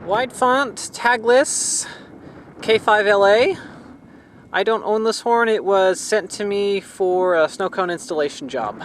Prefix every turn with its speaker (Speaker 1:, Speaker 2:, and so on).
Speaker 1: Widefont, Tagless, K5LA. I don't own this horn. It was sent to me for a snow cone installation job.